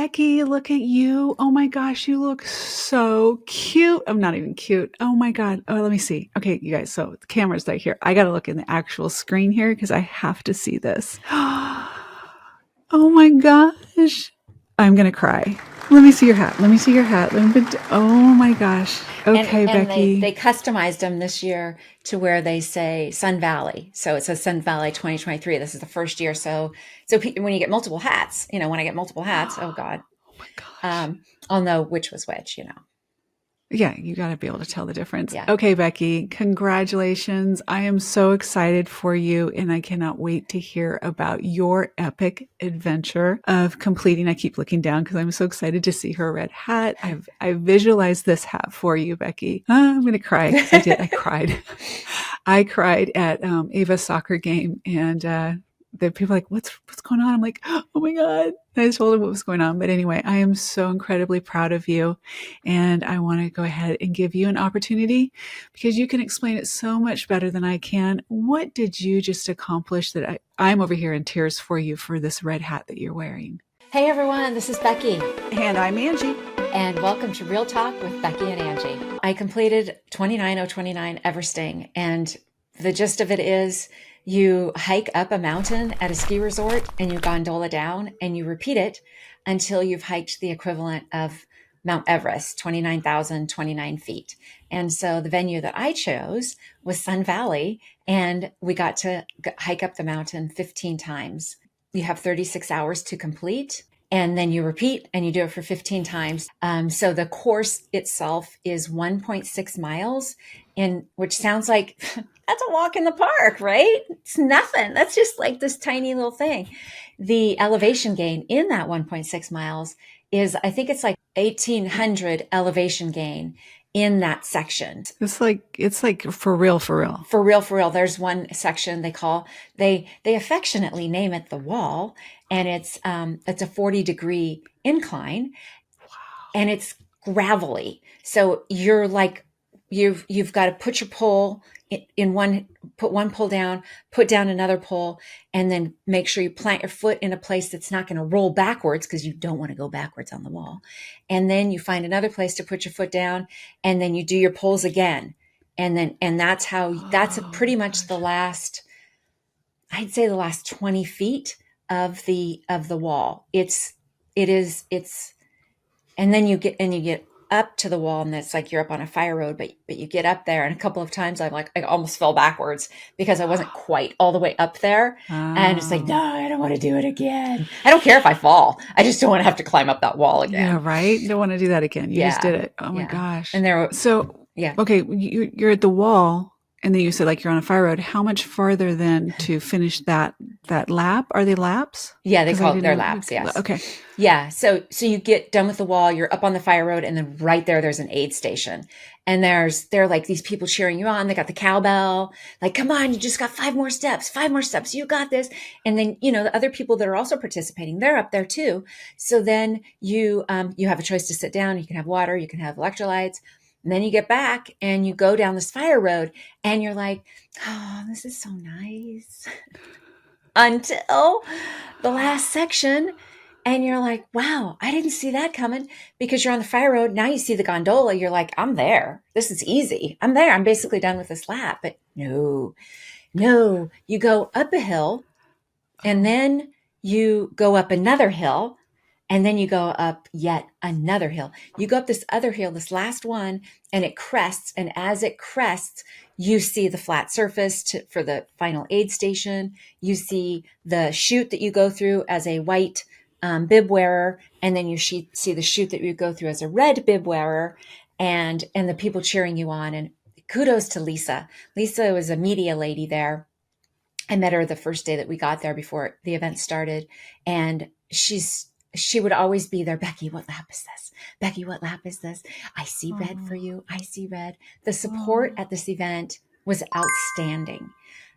Beckie, look at you. Oh my gosh, you look so cute. I'm not even cute. Oh my God. Oh, let me see. Okay, you guys. So the camera's right here. I got to look in the actual screen here because I have to see this. Oh my gosh. I'm going to cry. Let me see your hat. Let me see your hat. Oh my gosh. Okay, And Beckie. they customized them this year to where they say Sun Valley. So it says Sun Valley 2023. This is the first year. So when you get multiple hats, when I get multiple hats, oh God, Oh my gosh. I'll know which was which, Yeah, you got to be able to tell the difference. Yeah. Okay, Beckie, congratulations. I am so excited for you, and I cannot wait to hear about your epic adventure of completing. I keep looking down because I'm so excited to see her red hat. I visualized this hat for you, Beckie. I'm going to cry because I did. I cried. I cried at Ava's soccer game, and the people are like, what's going on? I'm like, oh my God. And I told him what was going on. But anyway, I am so incredibly proud of you. And I want to go ahead and give you an opportunity because you can explain it so much better than I can. What did you just accomplish that I'm over here in tears for you for this red hat that you're wearing? Hey everyone, this is Beckie. And I'm Angie. And welcome to Real Talk with Beckie and Angie. I completed 29029 Everesting, and the gist of it is you hike up a mountain at a ski resort and you gondola down and you repeat it until you've hiked the equivalent of Mount Everest, 29,029 feet. And so the venue that I chose was Sun Valley, and we got to hike up the mountain 15 times. You have 36 hours to complete. And then you repeat and you do it for 15 times. So the course itself is 1.6 miles, which sounds like that's a walk in the park, right? It's nothing. That's just like this tiny little thing. The elevation gain in that 1.6 miles is, I think it's like 1,800 elevation gain in that section. It's like for real, for real. For real, for real. There's one section they affectionately name it the wall, and it's a 40-degree incline. Wow. And it's gravelly. So you're like, you've got to put your pole in one, put one pole down, put down another pole, and then make sure you plant your foot in a place that's not going to roll backwards because you don't want to go backwards on the wall. And then you find another place to put your foot down, and then you do your poles again. And that's pretty much the last, I'd say the last 20 feet of the wall. And then you get up to the wall, and it's like you're up on a fire road, but you get up there. And a couple of times I almost fell backwards because I wasn't quite all the way up there. And it's like, no, I don't want to do it again. I don't care if I fall. I just don't want to have to climb up that wall again. Yeah, right. Don't want to do that again. You just did it. Oh my gosh. And okay, you're at the wall. And then you said like you're on a fire road. How much farther then to finish that lap? Are they laps? Yeah, they're laps. Yes. Okay. Yeah. So you get done with the wall, you're up on the fire road, and then right there's an aid station. And there are like these people cheering you on. They got the cowbell, like, come on, you just got 5 more steps, you got this. And then, the other people that are also participating, they're up there too. So then you have a choice to sit down. You can have water, you can have electrolytes. And then you get back and you go down this fire road and you're like, oh, this is so nice. Until the last section. And you're like, wow, I didn't see that coming, because you're on the fire road. Now you see the gondola. You're like, I'm there. This is easy. I'm there. I'm basically done with this lap. But no, you go up a hill, and then you go up another hill, and then you go up yet another hill. You go up this other hill, this last one, and it crests. And as it crests, you see the flat surface for the final aid station. You see the chute that you go through as a white bib wearer. And then you see the chute that you go through as a red bib wearer, and the people cheering you on. And kudos to Lisa. Lisa was a media lady there. I met her the first day that we got there before the event started. And she would always be there. Beckie, what lap is this? Beckie, what lap is this? I see red for you. I see red. The support at this event was outstanding.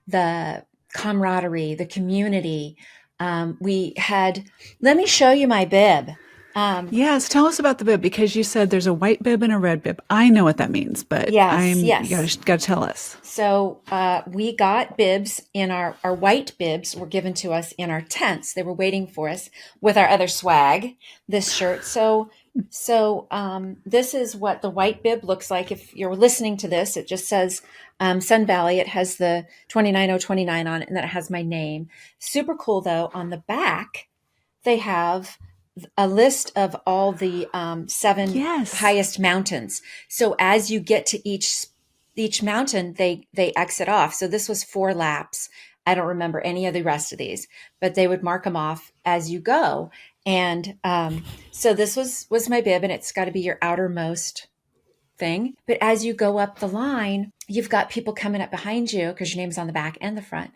The camaraderie, the community. Let me show you my bib. Yes, tell us about the bib because you said there's a white bib and a red bib. I know what that means, but Yes, you yes. gotta tell us. So we got bibs in our white bibs were given to us in our tents. They were waiting for us with our other swag, this shirt. So this is what the white bib looks like. If you're listening to this, it just says Sun Valley. It has the 29029 on it, and then it has my name. Super cool though. On the back, they have a list of all the seven Yes. highest mountains. So as you get to each mountain, they exit off. So this was 4 laps. I don't remember any of the rest of these, but they would mark them off as you go. And so this was my bib, and it's got to be your outermost thing. But as you go up the line, you've got people coming up behind you because your name's on the back and the front.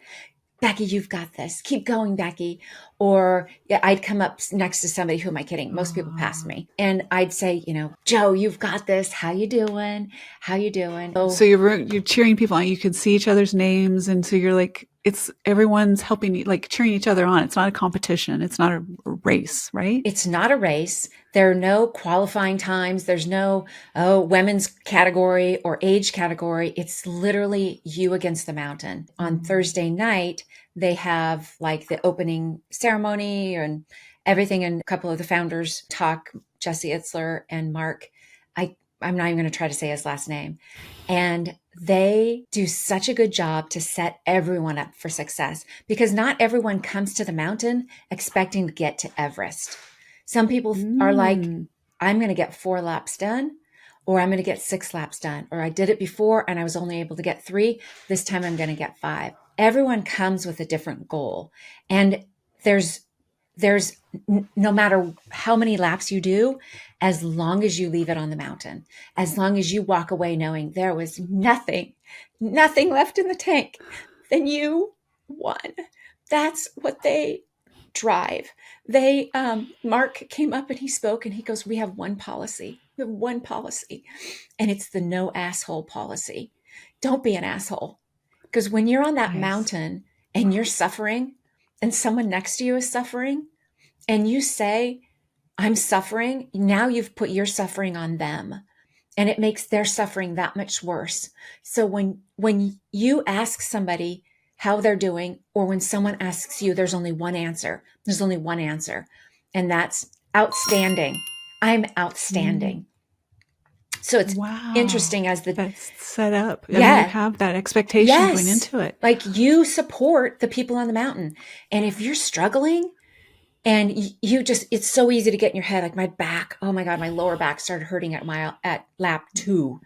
Beckie, you've got this. Keep going, Beckie. Or yeah, I'd come up next to somebody. Who am I kidding? Most people passed me. And I'd say, Joe, you've got this. How you doing? How you doing? So you're cheering people on. You can see each other's names, and so you're like, it's everyone's helping you, like cheering each other on. It's not a competition. It's not a race, right? It's not a race. There are no qualifying times. There's no, women's category or age category. It's literally you against the mountain. On Thursday night, they have like the opening ceremony and everything. And a couple of the founders talk, Jesse Itzler and Mark. I'm not even going to try to say his last name. And they do such a good job to set everyone up for success because not everyone comes to the mountain expecting to get to Everest. Some people are like, I'm going to get 4 laps done, or I'm going to get 6 laps done, or I did it before and I was only able to get 3. This time I'm going to get 5. Everyone comes with a different goal. And there's no matter how many laps you do, as long as you leave it on the mountain, as long as you walk away knowing there was nothing left in the tank, then you won. That's what they drive. Mark came up and he spoke and he goes, we have one policy. We have one policy. And it's the no asshole policy. Don't be an asshole. Because when you're on that mountain and you're suffering and someone next to you is suffering and you say, I'm suffering, now you've put your suffering on them and it makes their suffering that much worse. So when you ask somebody how they're doing, or when someone asks you, there's only one answer. There's only one answer. And that's outstanding. I'm outstanding. So it's interesting as that's set up. Yeah. I mean, you have that expectation going into it. Like you support the people on the mountain. And if you're struggling and it's so easy to get in your head, like my back, oh my God, my lower back started hurting at lap 2.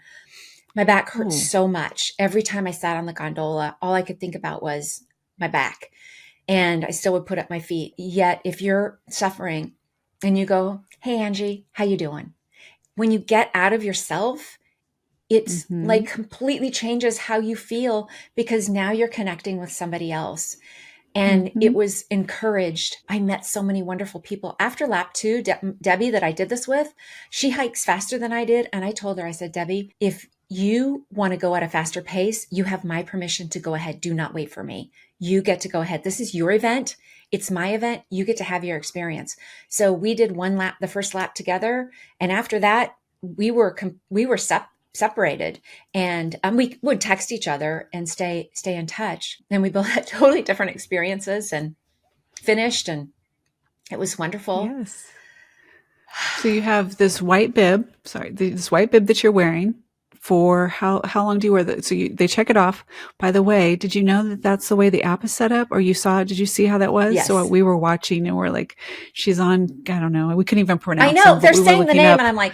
My back hurt so much. Every time I sat on the gondola, all I could think about was my back. And I still would put up my feet. Yet if you're suffering and you go, hey, Angie, how you doing? When you get out of yourself, it's like completely changes how you feel because now you're connecting with somebody else. And it was encouraged. I met so many wonderful people. After lap 2, Debbie that I did this with, she hikes faster than I did. And I told her, I said, Debbie, if you want to go at a faster pace, you have my permission to go ahead. Do not wait for me. You get to go ahead. This is your event. It's my event. You get to have your experience. So we did one lap, the first lap together. And after that, we were separated and we would text each other and stay in touch. And we both had totally different experiences and finished, and it was wonderful. Yes. So you have this white bib that you're wearing for how long do you wear that? So they check it off. By the way, did you know that that's the way the app is set up, or did you see how that was? Yes. So we were watching and we're like, she's on, I don't know. We couldn't even pronounce I know them, they're saying the name and I'm like,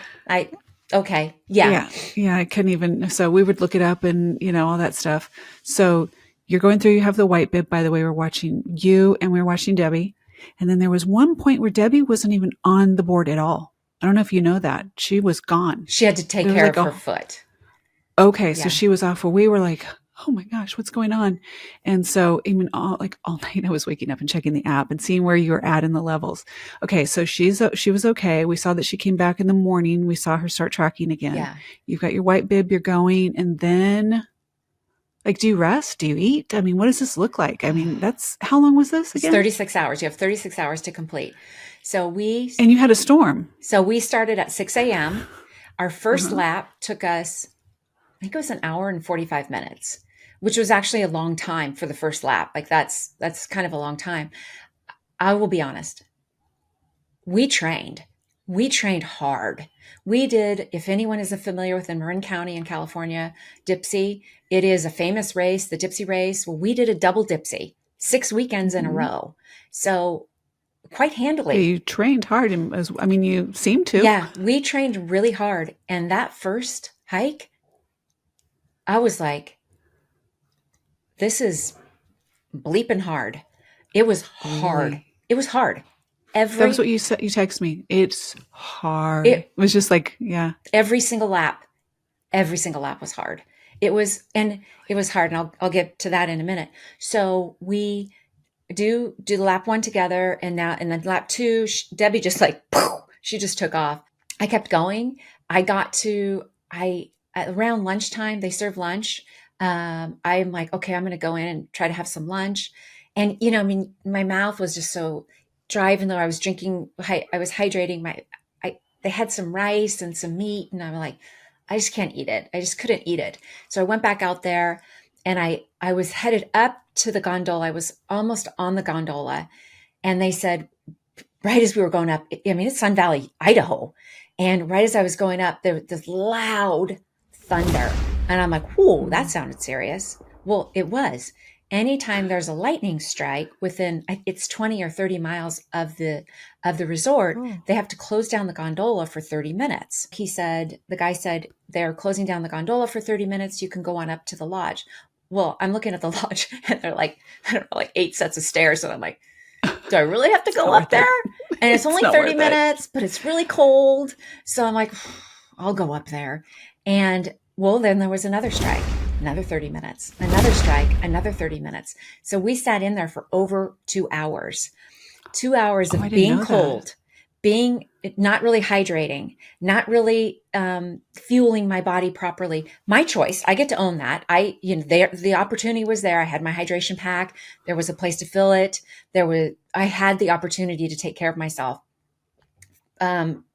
okay. Yeah. Yeah. I couldn't even. So we would look it up and, all that stuff. So you're going through, you have the white bib. By the way, we're watching you and we're watching Debbie. And then there was one point where Debbie wasn't even on the board at all. I don't know if you know that. She was gone. She had to take care of her foot. Okay. So she was off where we were like, oh my gosh, what's going on? And so even all night I was waking up and checking the app and seeing where you were at in the levels. Okay. So she was okay. We saw that she came back in the morning. We saw her start tracking again. Yeah. You've got your white bib, you're going, and then Like, do you rest? Do you eat? I mean, what does this look like? I mean, that's how long was this It's again? 36 hours. You have 36 hours to complete. So we And you had a storm. so we started at 6 a.m. Our first Uh-huh. lap took us, I think it was an hour and 45 minutes, which was actually a long time for the first lap. Like that's kind of a long time. I will be honest. We trained. We trained hard. We did, if anyone isn't familiar with in Marin County in California, Dipsy, it is a famous race, the Dipsy race. Well, we did a double Dipsy, 6 weekends in a Hmm. row. So quite Yeah, handily. you trained hard, and I mean, you seem to. Yeah, we trained really hard. And that first hike, I was like, this is bleeping hard. It was hard. Really? It was hard. That was Every what you said. You text me. It's hard. It it was just like, yeah. every single lap, every single lap was hard. It was hard, and I'll get to that in a minute. So we do lap one together, and then lap two, Debbie just like poof, she just took off. I kept going. I got to I around lunchtime. They serve lunch. I'm like, okay, I'm going to go in and try to have some lunch, and I mean, my mouth was just so dry, even though I was drinking. I was hydrating. They had some rice and some meat, and I'm like, I just can't eat it. I just couldn't eat it. So I went back out there, and I was headed up to the gondola. I was almost on the gondola, and they said, right as we were going up, I mean, it's Sun Valley, Idaho. And right as I was going up, there was this loud thunder. And I'm like, whoa, that Mm. sounded serious. Well, it was. Anytime there's a lightning strike within it's 20 or 30 miles of the resort, Oh, they have to close down the gondola for 30 minutes. The guy said, they're closing down the gondola for 30 minutes. You can go on up to the lodge. Well, I'm looking at the lodge and they're like, I don't know, like 8 sets of stairs. And I'm like, do I really have to it's go not up worth there? it. And it's It's only not 30 worth it. minutes, but it's really cold. So I'm like, I'll go up there. And well, then there was another strike, another 30 minutes, another strike, another 30 minutes. So we sat in there for over 2 hours, 2 hours Oh, I of didn't being know that. cold, being not really hydrating, not really fueling my body properly. My choice. I get to own that. The opportunity was there. I had my hydration pack. There was a place to fill it. I had the opportunity to take care of myself.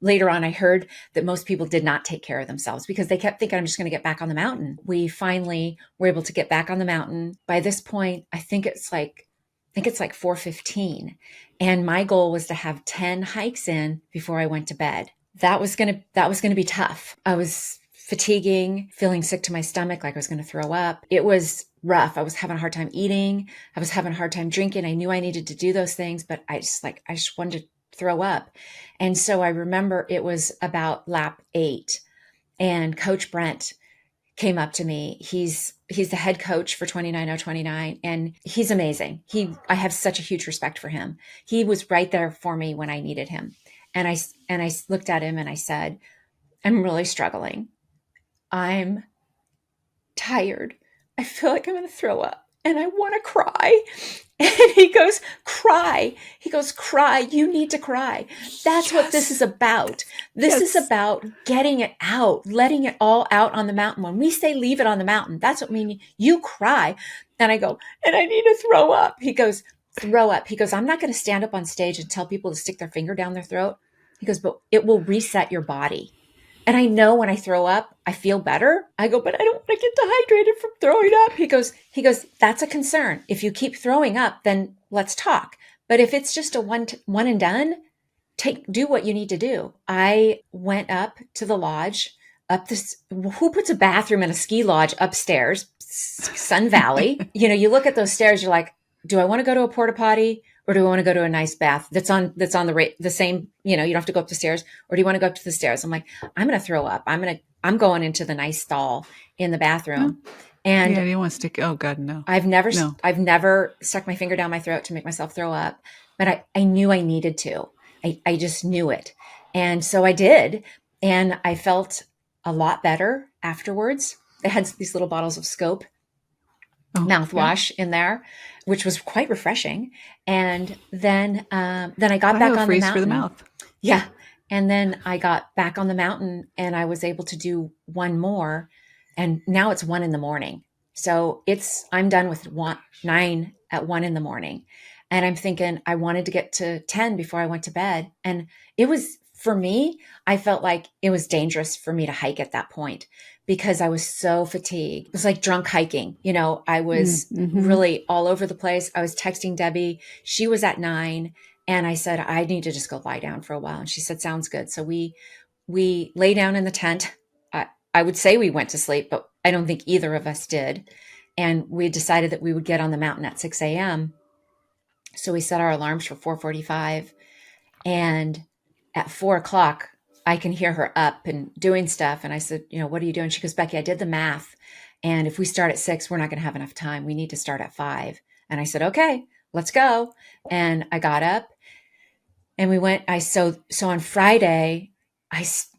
Later on, I heard that most people did not take care of themselves because they kept thinking, I'm just going to get back on the mountain. We finally were able to get back on the mountain. By this point, I think it's like 4:15, and my goal was to have 10 hikes in before I went to bed. That was gonna be tough. I was fatiguing, feeling sick to my stomach, like I was going to throw up. It was rough. I was having a hard time eating. I was having a hard time drinking. I knew I needed to do those things, but I just wanted to throw up. And so I remember it was about lap 8, and Coach Brent came up to me. He's the head coach for 29029, and he's amazing. I have such a huge respect for him. He was right there for me when I needed him. And I looked at him and I said, I'm really struggling. I'm tired. I feel like I'm going to throw up and I want to cry. And he goes, cry. He goes, cry. You need to cry. That's what this is Yes. about. This is Yes. about getting it out, letting it all out on the mountain. When we say leave it on the mountain, that's what we mean. You cry. And I go, and I need to throw up. He goes, throw up. He goes, I'm not going to stand up on stage and tell people to stick their finger down their throat. He goes, but it will reset your body. And I know when I throw up, I feel better. I go, but I don't want to get dehydrated from throwing up. He goes, that's a concern. If you keep throwing up, then let's talk. But if it's just a one and done, do what you need to do. I went up to the lodge, who puts a bathroom in a ski lodge upstairs, Sun Valley? You look at those stairs, you're like, do I want to go to a porta potty? Or do I want to go to a nice bath that's on the same, you don't have to go up the stairs, or do you want to go up to the stairs? I'm like, I'm going to throw up. I'm going into the nice stall in the No. bathroom. Yeah, And you don't want to stick. Oh God, no. I've never, No. I've never stuck my finger down my throat to make myself throw up, but I knew I needed to. I just knew it. And so I did. And I felt a lot better afterwards. They had these little bottles of Scope Oh, yeah. mouthwash in there, which was quite refreshing. And then I got back on the Biofreeze for the mountain. mouth. Yeah. And then I got back on the mountain and I was able to do one more. And now it's 1 a.m. So I'm done with 9 at 1 in the morning. And I'm thinking I wanted to get to 10 before I went to bed. And it was, for me, I felt like it was dangerous for me to hike at that point because I was so fatigued. It was like drunk hiking. I was Mm-hmm. really all over the place. I was texting Debbie. She was at 9. And I said, I need to just go lie down for a while. And she said, sounds good. So we lay down in the tent. I would say we went to sleep, but I don't think either of us did. And we decided that we would get on the mountain at 6 a.m. So we set our alarms for 4:45. And at 4 o'clock, I can hear her up and doing stuff. And I said, what are you doing? She goes, Beckie, I did the math. And if we start at 6, we're not going to have enough time. We need to start at 5. And I said, okay, let's go. And I got up and we went. So on Friday,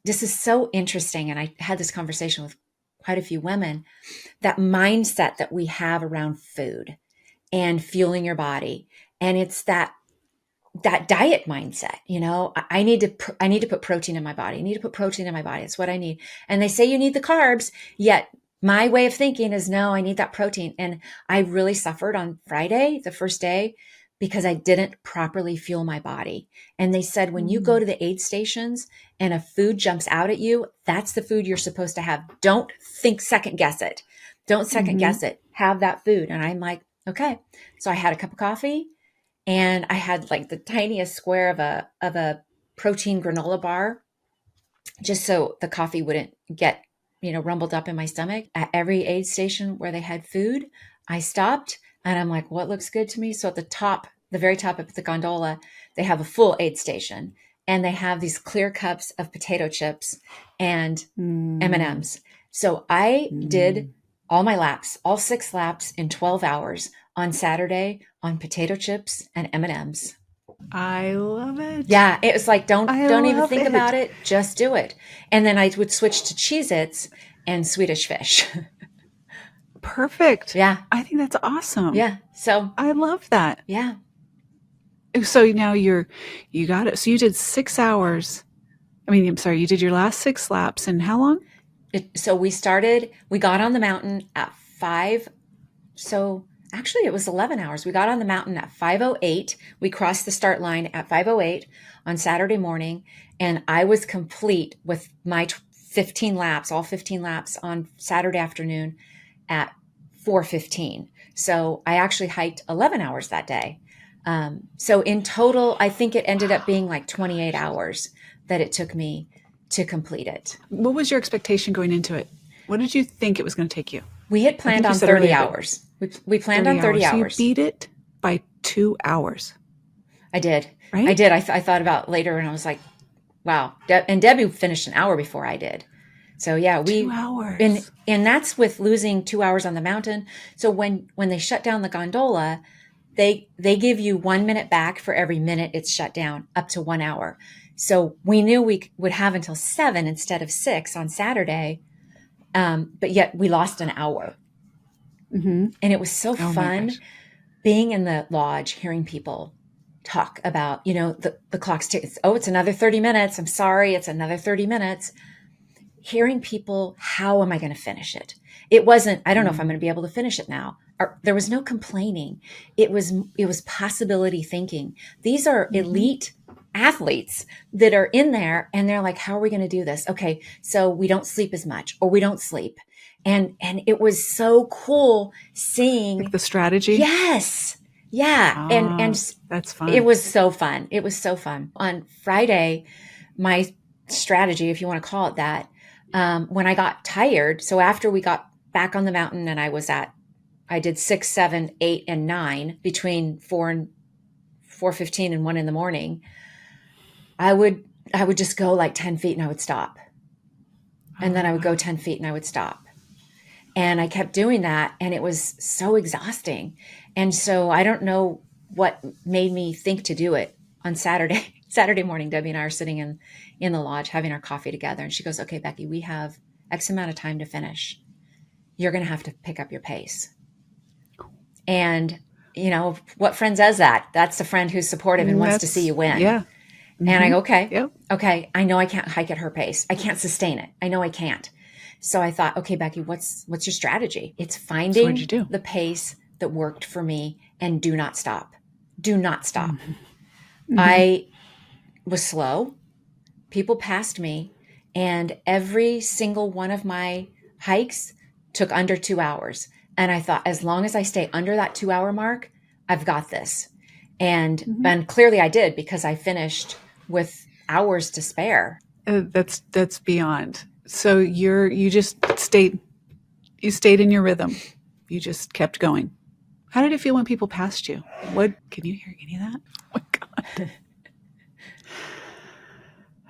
this is so interesting. And I had this conversation with quite a few women, that mindset that we have around food and fueling your body. And it's that diet mindset. I need to put protein in my body. I need to put protein in my body. It's what I need. And they say you need the carbs, yet my way of thinking is no, I need that protein. And I really suffered on Friday, the first day, because I didn't properly fuel my body. And they said, when you go to the aid stations and a food jumps out at you, that's the food you're supposed to have. Don't second guess it. Don't second guess it. Have that food. And I'm like, okay. So I had a cup of coffee and I had like the tiniest square of a protein granola bar, just so the coffee wouldn't get, rumbled up in my stomach. At every aid station where they had food, I stopped and I'm like, what looks good to me? So at the very top of the gondola, they have a full aid station and they have these clear cups of potato chips and M&Ms. So I did all my laps, all 6 laps in 12 hours on Saturday on potato chips and M&Ms. I love it. Yeah, it was like, don't even think it. about it. Just do it. And then I would switch to Cheez-Its and Swedish Fish. Perfect. Yeah. I think that's awesome. Yeah. So I love that. yeah. So now you got it. So you did 6 hours. I'm sorry, you did your last 6 laps in how long? So we got on the mountain at 5. So actually it was 11 hours. We got on the mountain at 5:08. We crossed the start line at 5:08 on Saturday morning. And I was complete with my 15 laps, all 15 laps on Saturday afternoon at 4:15. So I actually hiked 11 hours that day. So in total, I think it ended up being like 28 hours that it took me to complete it. What was your expectation going into it? What did you think it was going to take you? We had planned on 30 hours. We planned on 30 hours. So you beat it by 2 hours. I did. Right? I did. I thought about it later and I was like, wow. And Debbie finished an hour before I did. So yeah, 2 hours. And that's with losing 2 hours on the mountain. So when they shut down the gondola, they give you 1 minute back for every minute it's shut down, up to 1 hour. So we knew we would have until 7 instead of 6 on Saturday. But yet we lost an hour. And it was so fun being in the lodge, hearing people talk about, the clock's ticking. Oh, it's another 30 minutes. I'm sorry. It's another 30 minutes. Hearing people, how am I going to finish it? It wasn't, I don't know if I'm going to be able to finish it now. There was no complaining. It was possibility thinking. These are elite athletes that are in there and they're like, how are we going to do this? Okay. So we don't sleep as much or we don't sleep. And it was so cool seeing like the strategy. Yes. Yeah. And that's fun. It was so fun. It was so fun. On Friday, my strategy, if you want to call it that, when I got tired, so after we got back on the mountain and I did 6, 7, 8, and 9 between 4:15 and 1 in the morning, I would just go like 10 feet and I would stop. And then I would go 10 feet and I would stop. And I kept doing that and it was so exhausting. And so I don't know what made me think to do it on Saturday morning. Debbie and I are sitting in the lodge having our coffee together. And she goes, okay, Beckie, we have X amount of time to finish. You're going to have to pick up your pace. And, what friend says that? That's the friend who's supportive and wants to see you win. Yeah. And I go, okay, Yep. okay. I know I can't hike at her pace. I can't sustain it. I know I can't. So I thought, okay, Beckie, what's your strategy? It's So what'd you finding do? the pace that worked for me and do not stop. Do not stop. Mm-hmm. I was slow. People passed me, and every single one of my hikes took under 2 hours. And I thought, as long as I stay under that 2 hour mark, I've got this. And clearly I did, because I finished with hours to spare. That's beyond. So you stayed in your rhythm. You just kept going. How did it feel when people passed you? What, can you hear any of that? Oh my God.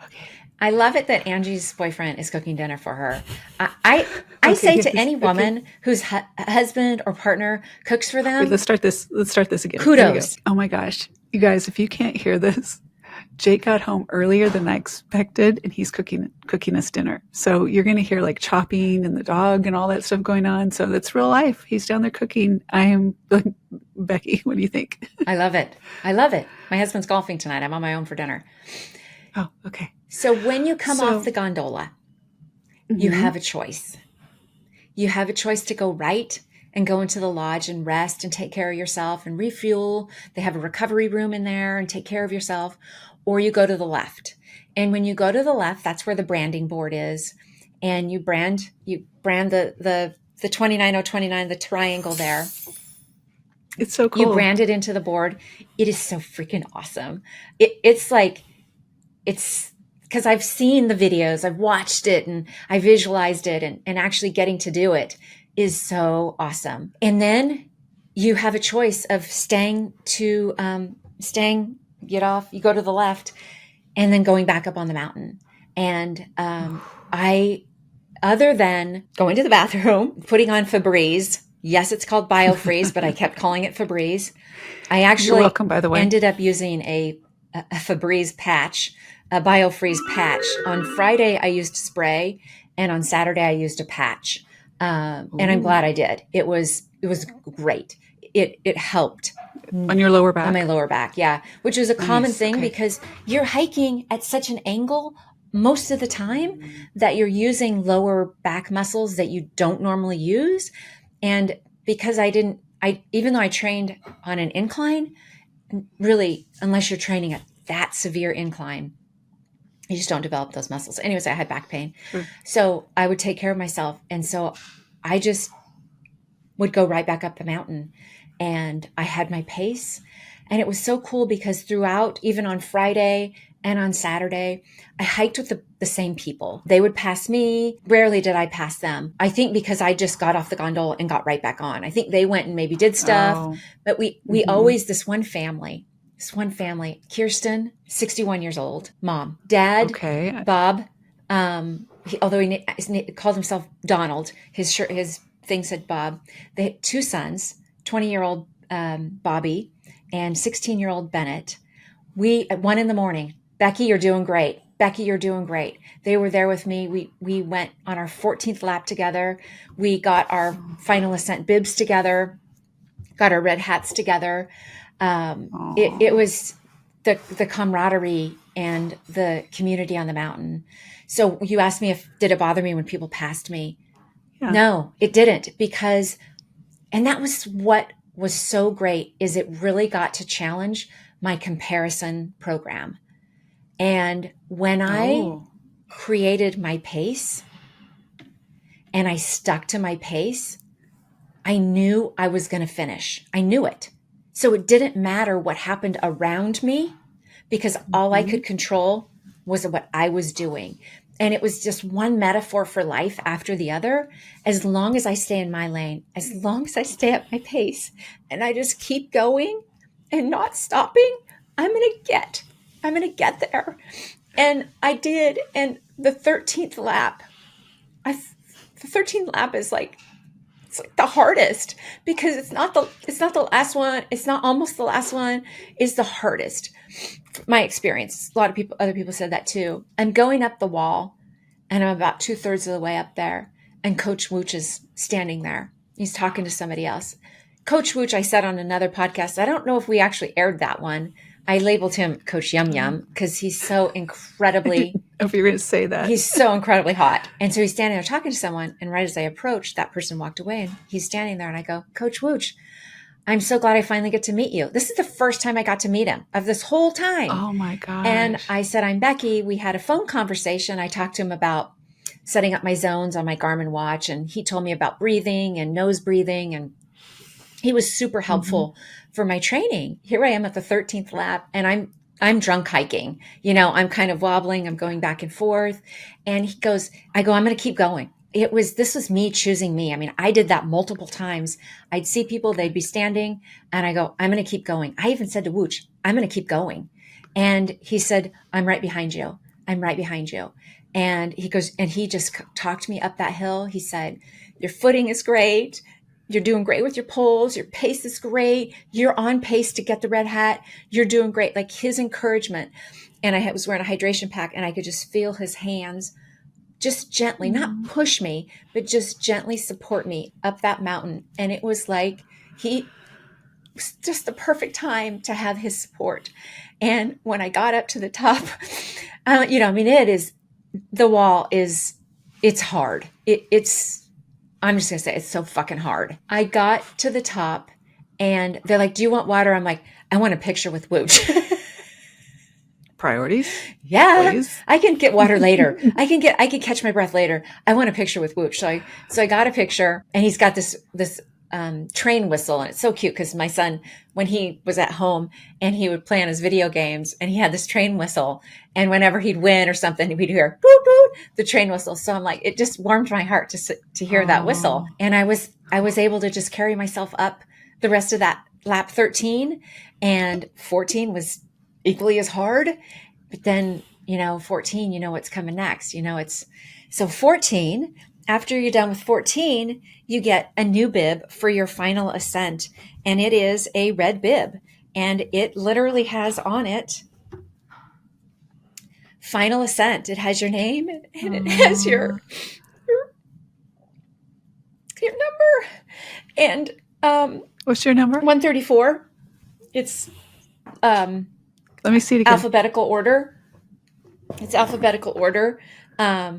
Okay. I love it that Angie's boyfriend is cooking dinner for her. I say to any woman whose husband or partner cooks for them, wait, let's start this again. kudos. Oh my gosh. You guys, if you can't hear this, Jake got home earlier than I expected, and he's cooking us dinner. So you're going to hear like chopping and the dog and all that stuff going on. So that's real life. He's down there cooking. I am Beckie. What do you think? I love it. I love it. My husband's golfing tonight. I'm on my own for dinner. Oh, okay. So when you come off the gondola, you have a choice. You have a choice to go right and go into the lodge and rest and take care of yourself and refuel. They have a recovery room in there and take care of yourself. Or you go to the left. And when you go to the left, that's where the branding board is. And you brand the 29029, the triangle there. It's so cool. You brand it into the board. It is so freaking awesome. It's because I've seen the videos, I've watched it, and I visualized it, and actually getting to do it is so awesome. And then you have a choice of get off, you go to the left, and then going back up on the mountain. And other than going to the bathroom, putting on Febreze, yes, it's called BioFreeze, but I kept calling it Febreze. I actually, you're welcome, by the way, ended up using a Febreze patch, a BioFreeze patch. On Friday, I used spray, and on Saturday, I used a patch. And I'm glad I did. It was great. It helped. On your lower back? On my lower back, yeah. Which was a common thing, because you're hiking at such an angle most of the time that you're using lower back muscles that you don't normally use. And because even though I trained on an incline, really, unless you're training at that severe incline, you just don't develop those muscles. Anyways, I had back pain. So I would take care of myself. And so I just would go right back up the mountain, and I had my pace. And it was so cool because throughout, even on Friday and on Saturday, I hiked with the same people. They would pass me. Rarely did I pass them. I think because I just got off the gondola and got right back on. I think they went and maybe did stuff. But we always, this one family, Kirsten, 61 years old, mom, dad, Bob, although he called himself Donald, his thing said Bob. They had two sons, 20-year-old Bobby and 16-year-old Bennett. At 1 a.m, Beckie, you're doing great. Beckie, you're doing great. They were there with me. We went on our 14th lap together. We got our final ascent bibs together, got our red hats together. It was the camaraderie and the community on the mountain. So you asked me did it bother me when people passed me? Yeah. No, it didn't, and that was what was so great, is it really got to challenge my comparison program. And when I created my pace and I stuck to my pace, I knew I was going to finish. I knew it. So it didn't matter what happened around me, because all I could control was what I was doing. And it was just one metaphor for life after the other. As long as I stay in my lane, as long as I stay at my pace, and I just keep going and not stopping, I'm going to get there. And I did. And the 13th lap, is like, it's like the hardest, because it's not the last one. It's not almost the last one. It's the hardest. My experience. Other people said that too. I'm going up the wall, and I'm about 2/3 of the way up there, and Coach Wooch is standing there. He's talking to somebody else. Coach Wooch, I said on another podcast, I don't know if we actually aired that one. I labeled him Coach Yum Yum because he's so incredibly if you're going to say that. He's so incredibly hot. And so he's standing there talking to someone. And right as I approached, that person walked away and he's standing there. And I go, Coach Wooch, I'm so glad I finally get to meet you. This is the first time I got to meet him of this whole time. Oh my gosh. And I said, I'm Beckie. We had a phone conversation. I talked to him about setting up my zones on my Garmin watch. And he told me about breathing and nose breathing. And he was super helpful for my training. Here I am at the 13th lap and I'm drunk hiking. I'm kind of wobbling. I'm going back and forth. And he goes, I'm going to keep going. This was me choosing me. I mean, I did that multiple times. I'd see people, they'd be standing and I go, I'm going to keep going. I even said to Wooch, I'm going to keep going. And he said, I'm right behind you. I'm right behind you. And he goes, and he just talked me up that hill. He said, your footing is great. You're doing great with your poles. Your pace is great. You're on pace to get the red hat. You're doing great. Like his encouragement. And I was wearing a hydration pack and I could just feel his hands just gently, not push me, but just gently support me up that mountain. And it was like he was just the perfect time to have his support. And when I got up to the top, the wall is, it's hard. I'm just going to say it's so fucking hard. I got to the top and they're like, do you want water? I'm like, I want a picture with Wooch. Priorities? Yeah. Please. I can get water later. I can catch my breath later. I want a picture with Wooch. So I got a picture and he's got this train whistle. And it's so cute because my son, when he was at home and he would play on his video games and he had this train whistle. And whenever he'd win or something, we'd hear boop, boop, the train whistle. So I'm like, it just warmed my heart to hear that whistle. And I was able to just carry myself up the rest of that lap 13, and 14 was equally as hard. But then, 14, what's coming next. So 14, after you're done with 14, you get a new bib for your final ascent. And it is a red bib. And it literally has on it final ascent. It has your name and it has your number. And what's your number? 134. It's let me see it again. Alphabetical order. It's alphabetical order. I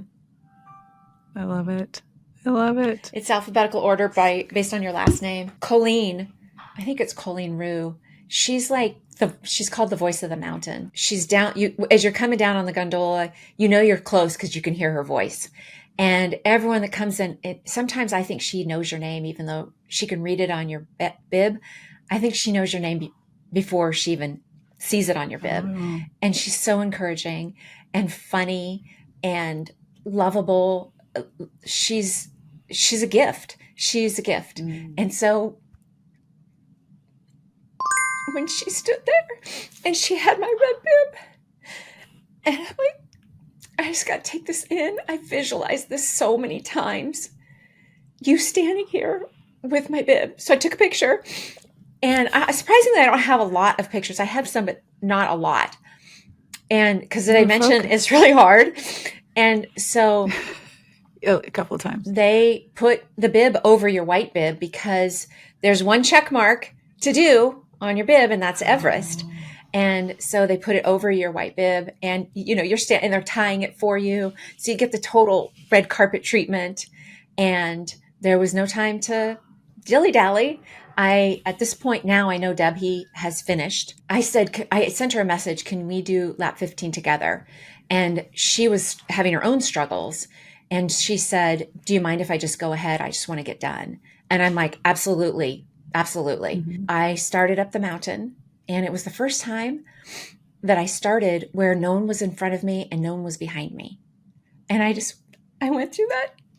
love it. I love it. It's alphabetical order based on your last name. Colleen, I think it's Colleen Rue. She's called the voice of the mountain. She's down. As you're coming down on the gondola, you're close because you can hear her voice. And everyone that comes in, sometimes I think she knows your name, even though she can read it on your bib. I think she knows your name before she even sees it on your bib. Oh. And she's so encouraging and funny and lovable. She's a gift. She's a gift. And so when she stood there and she had my red bib, and I'm like, I just got to take this in. I visualized this so many times. You standing here with my bib. So I took a picture. And surprisingly, I don't have a lot of pictures. I have some, but not a lot. And because I mentioned it's really hard. And so a couple of times they put the bib over your white bib because there's one check mark to do on your bib, and that's Everest. And so they put it over your white bib and, you're standing and they're tying it for you. So you get the total red carpet treatment. And there was no time to dilly-dally. At this point now, I know Debbie has finished. I sent her a message, can we do lap 15 together? And she was having her own struggles. And she said, do you mind if I just go ahead? I just want to get done. And I'm like, absolutely. Absolutely. Mm-hmm. I started up the mountain, and it was the first time that I started where no one was in front of me and no one was behind me. And I went through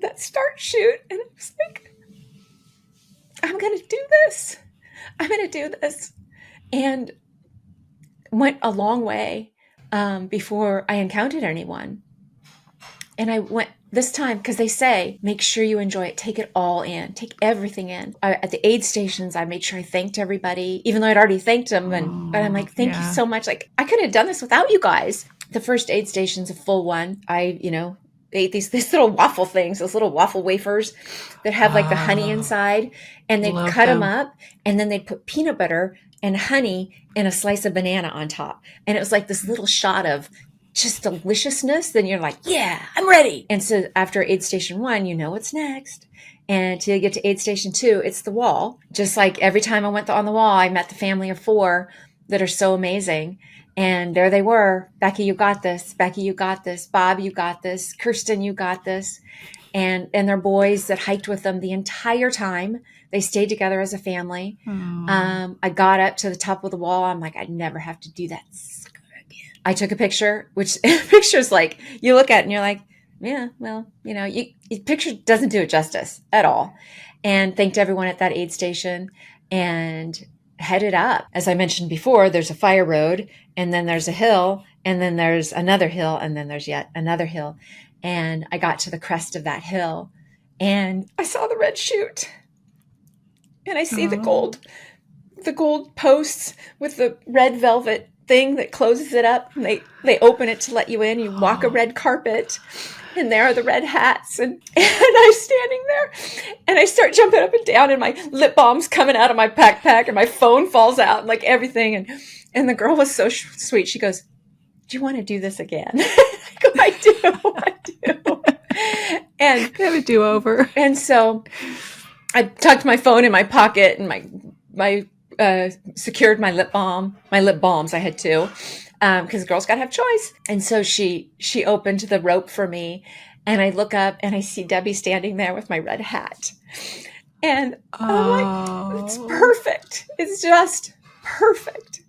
that start chute, and I was like, I'm going to do this. I'm going to do this. And went a long way before I encountered anyone. And I went this time because they say, make sure you enjoy it. Take it all in. Take everything in. At the aid stations, I made sure I thanked everybody, even though I'd already thanked them. But I'm like, thank you so much. Like, I couldn't have done this without you guys. The first aid station's a full one. I ate these little waffle things, those little waffle wafers that have like the honey inside. And they'd cut them up, and then they'd put peanut butter and honey and a slice of banana on top. And it was like this little shot of just deliciousness, then you're like, yeah, I'm ready. And so after aid station 1, you know what's next. And till you get to aid station 2, it's the wall. Just like every time I went on the wall, I met the family of 4 that are so amazing. And there they were. Beckie, you got this. Beckie, you got this. Bob, you got this. Kirsten, you got this. And their boys that hiked with them the entire time. They stayed together as a family. I got up to the top of the wall. I'm like, I'd never have to do that. I took a picture, which picture's like, you look at it and you're like, yeah, well, you know, picture doesn't do it justice at all. And thanked everyone at that aid station and headed up. As I mentioned before, there's a fire road, and then there's a hill, and then there's another hill, and then there's yet another hill. And I got to the crest of that hill and I saw the red chute, and I see the gold posts with the red velvet thing that closes it up, and they open it to let you in. You walk a red carpet, and there are the red hats, and I'm standing there, and I start jumping up and down, and my lip balm's coming out of my backpack, and my phone falls out, and like everything. And the girl was so sweet. She goes, "Do you want to do this again?" I go, "I do." And have a do-over. And so I tucked my phone in my pocket, and my secured my lip balms. I had 2, because girls got to have choice. And so she opened the rope for me, and I look up and I see Debbie standing there with my red hat, and I'm like, it's perfect. It's just perfect.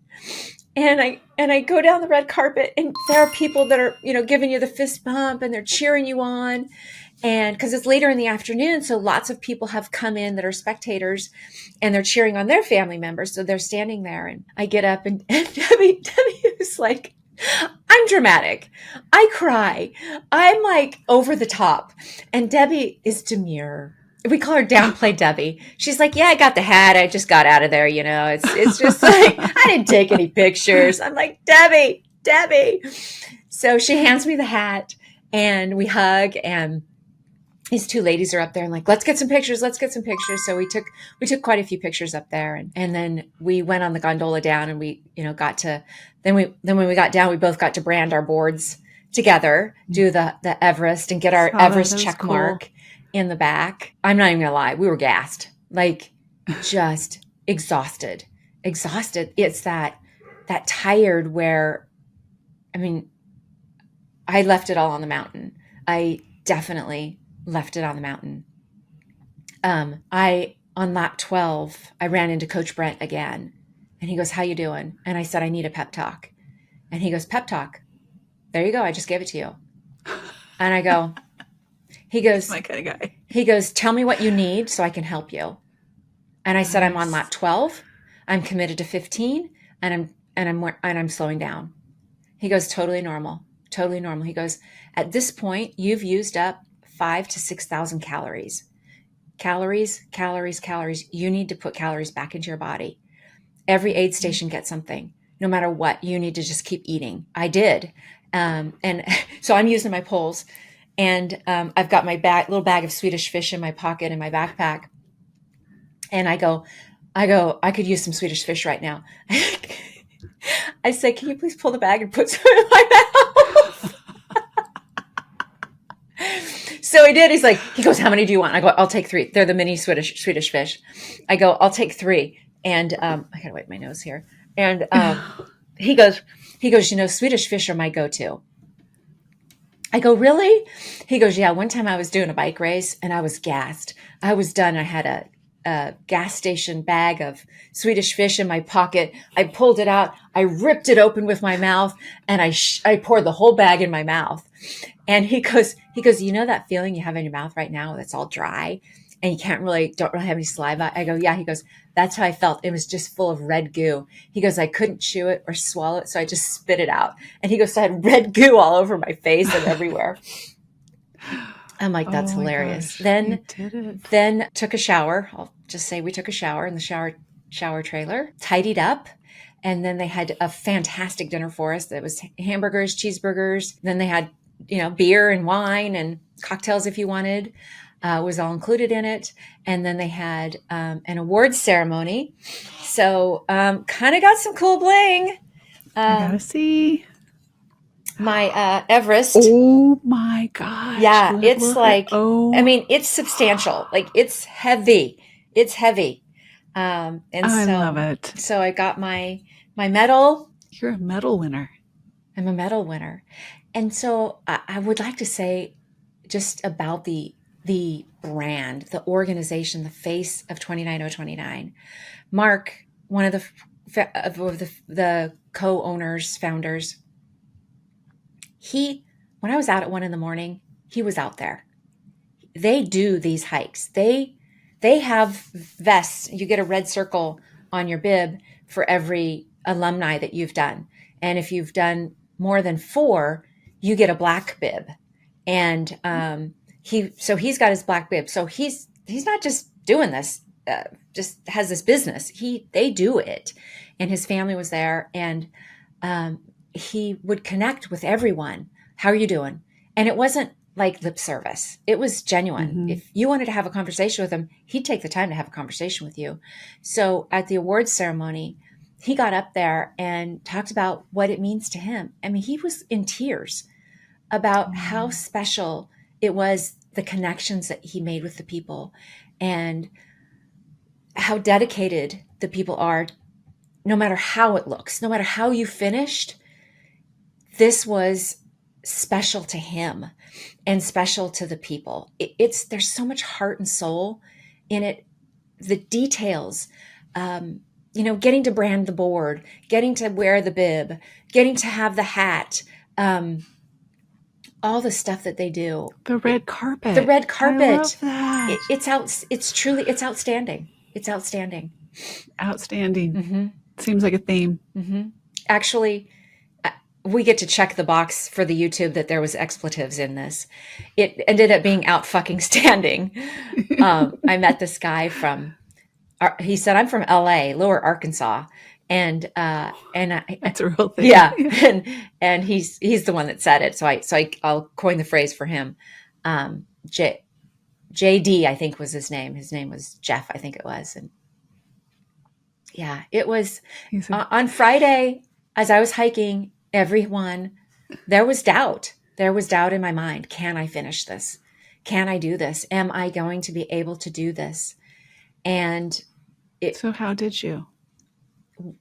And I go down the red carpet, and there are people that are, giving you the fist bump, and they're cheering you on. And because it's later in the afternoon, so lots of people have come in that are spectators, and they're cheering on their family members. So they're standing there, and I get up, and Debbie is like, I'm dramatic. I cry. I'm like over the top. And Debbie is demure. We call her downplay Debbie. She's like, yeah, I got the hat. I just got out of there. It's just like, I didn't take any pictures. I'm like, Debbie. So she hands me the hat, and we hug, and these 2 ladies are up there and like, let's get some pictures. So we took quite a few pictures up there. And then we went on the gondola down, and we, got to, then when we got down, we both got to brand our boards together, do the Everest, and get our Everest check mark in the back. I'm not even gonna lie. We were gassed, like just exhausted. It's that tired where, I left it all on the mountain. I definitely left it on the mountain. On lap 12, I ran into Coach Brent again, and he goes, "How you doing?" And I said, "I need a pep talk." And he goes, "Pep talk? There you go. I just gave it to you." And he goes, my kind of guy. He goes, "Tell me what you need so I can help you." And I said, "I'm on lap 12. I'm committed to 15, and I'm slowing down." He goes, "Totally normal. He goes, "At this point, you've used up 5,000 to 6,000 calories. Calories. You need to put calories back into your body. Every aid station gets something. No matter what, you need to just keep eating." I did. And so I'm using my poles, and I've got my little bag of Swedish fish in my pocket in my backpack. And I go, I could use some Swedish fish right now. I said, "Can you please pull the bag and put some in my mouth?" So he did. He goes, "How many do you want?" I go, "I'll take 3. They're the mini Swedish fish." I go, "I'll take 3. And I gotta wipe my nose here. And he goes, "Swedish fish are my go-to." I go, "Really?" He goes, "Yeah, one time I was doing a bike race, and I was gassed. I was done. I had a gas station bag of Swedish fish in my pocket. I pulled it out. I ripped it open with my mouth, and I poured the whole bag in my mouth." And he goes, "You know that feeling you have in your mouth right now that's all dry and you don't really have any saliva?" I go, "Yeah." He goes, "That's how I felt. It was just full of red goo." He goes, "I couldn't chew it or swallow it, so I just spit it out." And he goes, "So I had red goo all over my face and everywhere." I'm like, that's hilarious. Then took a shower. I'll just say we took a shower in the shower trailer, tidied up. And then they had a fantastic dinner for us. That was hamburgers, cheeseburgers. Then they had, beer and wine and cocktails if you wanted. Was all included in it. And then they had an awards ceremony. So kind of got some cool bling. I gotta see. my Everest. Oh my gosh. Yeah, it's like, I Oh, mean, it's substantial. Like it's heavy. It's heavy. And I love so, it. so I got my medal. You're a medal winner. I'm a medal winner. And so I would like to say just about the brand, the organization, the face of 29029. Mark, one of the co-owners, founders, he when I was out at 1 a.m, he was out there. They do these hikes. They have vests. You get a red circle on your bib for every alumni that you've done. And if you've done more than 4, you get a black bib. And he's got his black bib. So he's not just doing this, just has this business. They do it, and his family was there, and he would connect with everyone. How are you doing? And it wasn't like lip service. It was genuine. Mm-hmm. If you wanted to have a conversation with him, he'd take the time to have a conversation with you. So at the awards ceremony, he got up there and talked about what it means to him. I mean, he was in tears about how special it was, the connections that he made with the people, and how dedicated the people are, no matter how it looks, no matter how you finished. This was special to him and special to the people. There's so much heart and soul in it. The details, getting to brand the board, getting to wear the bib, getting to have the hat, all the stuff that they do. The red carpet. The red I love carpet. that. It's outstanding. It's outstanding. Outstanding. Mm-hmm. Seems like a theme. Mm-hmm. Actually, we get to check the box for the YouTube that there was expletives in this. It ended up being out fucking standing. I met this guy he said, I'm from LA, Lower Arkansas. And That's a real thing. yeah. And he's the one that said it. So I'll coin the phrase for him. JD, I think was his name. His name was Jeff, I think it was. And yeah, it was on Friday as I was hiking, there was doubt. There was doubt in my mind. Can I finish this? Can I do this? Am I going to be able to do this? And so how did you?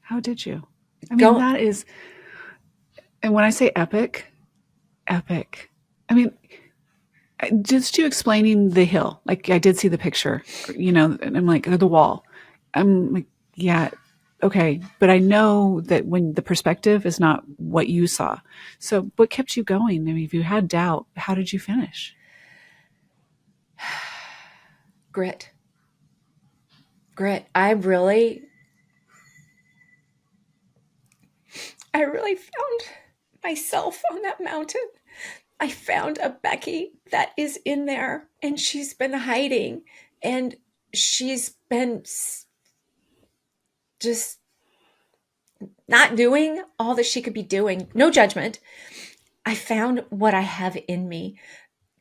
How did you? I mean, that is, and when I say epic, I mean, just you explaining the hill, like I did see the picture, and I'm like, the wall. I'm like, yeah, okay. But I know that when the perspective is not what you saw. So what kept you going? I mean, if you had doubt, how did you finish? Grit. I really found myself on that mountain. I found a Beckie that is in there, and she's been hiding, and she's been just not doing all that she could be doing. No judgment. I found what I have in me.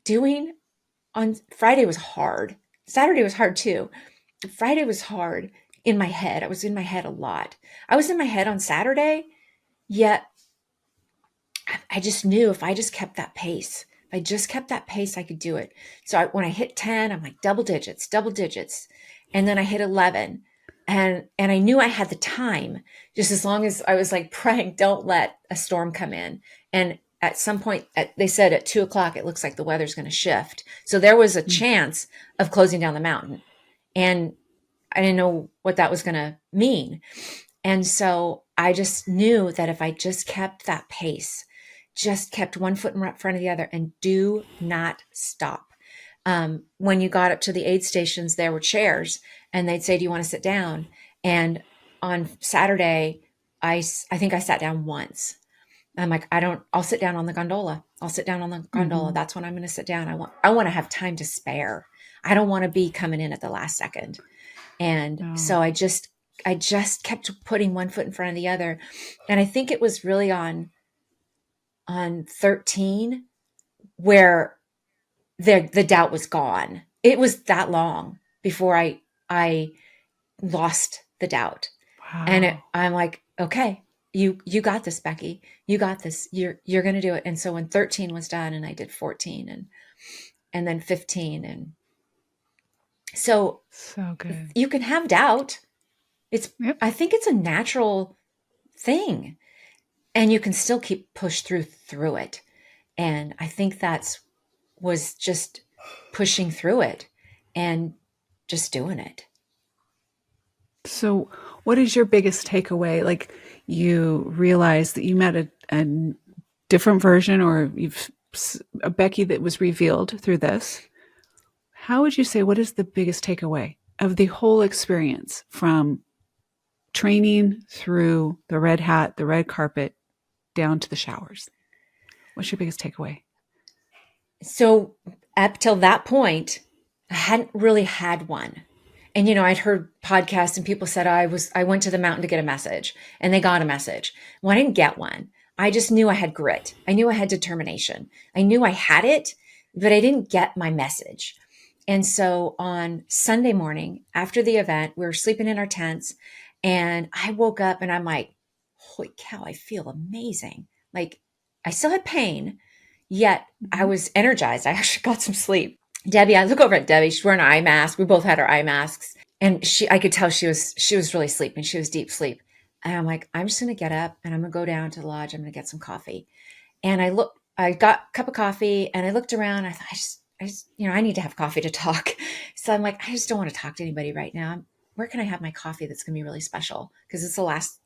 Doing on Friday was hard. Saturday was hard too. Friday was hard in my head. I was in my head a lot. I was in my head on Saturday, yet I just knew if I just kept that pace, I could do it. So when I hit 10, I'm like double digits. And then I hit 11 and I knew I had the time, just as long as I was like praying, don't let a storm come in. And at some point, they said at 2:00, it looks like the weather's going to shift. So there was a chance of closing down the mountain. And I didn't know what that was going to mean. And so I just knew that if I just kept that pace, just kept one foot in front of the other and do not stop. When you got up to the aid stations, there were chairs and they'd say, do you want to sit down? And on Saturday, I think I sat down once. I'm like, I'll sit down on the gondola. Mm-hmm. That's when I'm going to sit down. I want to have time to spare. I don't want to be coming in at the last second. And so I just kept putting one foot in front of the other. And I think it was really on 13 where the doubt was gone. It was that long before I lost the doubt. Wow. And I'm like, okay, you got this, Beckie. You got this. You're going to do it. And so when 13 was done and I did 14 and then 15. And so So good. you can have doubt. Yep. I think it's a natural thing, and you can still keep push through it. And I think was just pushing through it and just doing it. So what is your biggest takeaway? Like, you realize that you met a different version, or a Beckie that was revealed through this. How would you say, what is the biggest takeaway of the whole experience, from training through the red hat, the red carpet, down to the showers? What's your biggest takeaway? So up till that point, I hadn't really had one. And, I'd heard podcasts and people said I went to the mountain to get a message, and they got a message. Well, I didn't get one. I just knew I had grit. I knew I had determination. I knew I had it, but I didn't get my message. And so on Sunday morning after the event, we were sleeping in our tents, and I woke up and I'm like, holy cow, I feel amazing. Like, I still had pain, yet I was energized. I actually got some sleep. Debbie, I look over at Debbie. She's wearing an eye mask. We both had our eye masks, and I could tell she was really sleeping. She was deep sleep. And I'm like, I'm just going to get up and I'm going to go down to the lodge. I'm going to get some coffee. And I got a cup of coffee, and I looked around. I thought, I just, I need to have coffee to talk. So I'm like, I just don't want to talk to anybody right now. Where can I have my coffee that's going to be really special? Because it's the last,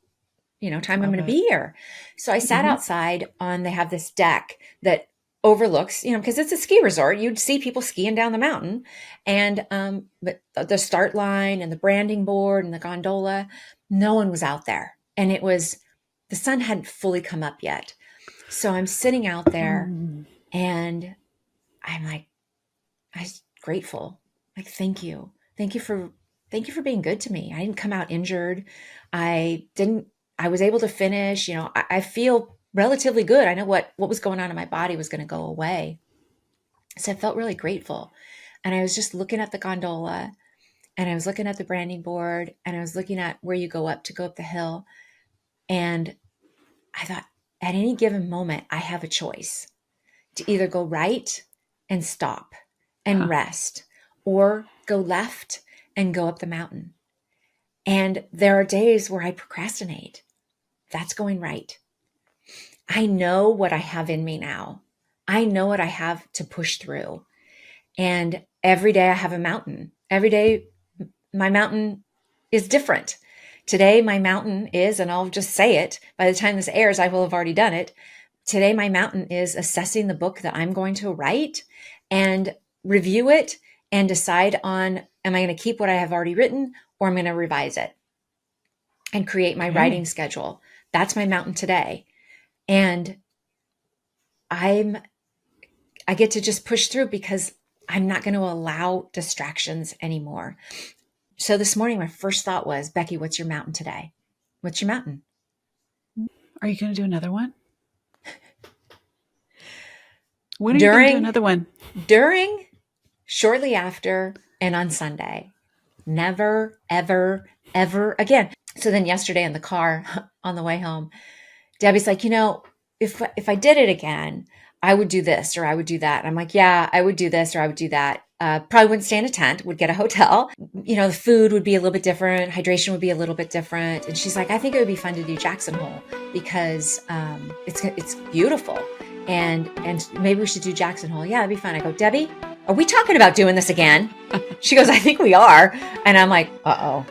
time I'm going to be here. So I sat outside they have this deck that overlooks, because it's a ski resort. You'd see people skiing down the mountain, and but the start line and the branding board and the gondola, no one was out there. And the sun hadn't fully come up yet. So I'm sitting out there, and I'm like, I'm grateful. Like, thank you for being good to me. I didn't come out injured. I was able to finish. I feel relatively good. I know what was going on in my body was going to go away. So I felt really grateful. And I was just looking at the gondola, and I was looking at the branding board, and I was looking at where you go up the hill. And I thought, at any given moment, I have a choice to either go right and stop and rest, or go left and go up the mountain. And there are days where I procrastinate. That's going right. I know what I have in me now. I know what I have to push through. And every day I have a mountain. Every day my mountain is different. Today my mountain is, and I'll just say it, by the time this airs, I will have already done it. Today my mountain is assessing the book that I'm going to write, and review it and decide on, am I going to keep what I have already written, or I'm going to revise it and create my writing schedule. That's my mountain today. And I get to just push through, because I'm not going to allow distractions anymore. So this morning, my first thought was, Beckie, what's your mountain today? What's your mountain? Are you going to do another one? When are you going to do another one? Shortly after, and on Sunday. Never, ever, ever again. So then yesterday in the car on the way home, Debbie's like, if I did it again, I would do this or I would do that. And I'm like, yeah, I would do this or I would do that. Probably wouldn't stay in a tent, would get a hotel. The food would be a little bit different. Hydration would be a little bit different. And she's like, I think it would be fun to do Jackson Hole, because it's beautiful. And maybe we should do Jackson Hole. Yeah, it'd be fun. I go, Debbie, are we talking about doing this again? She goes, I think we are. And I'm like, uh-oh.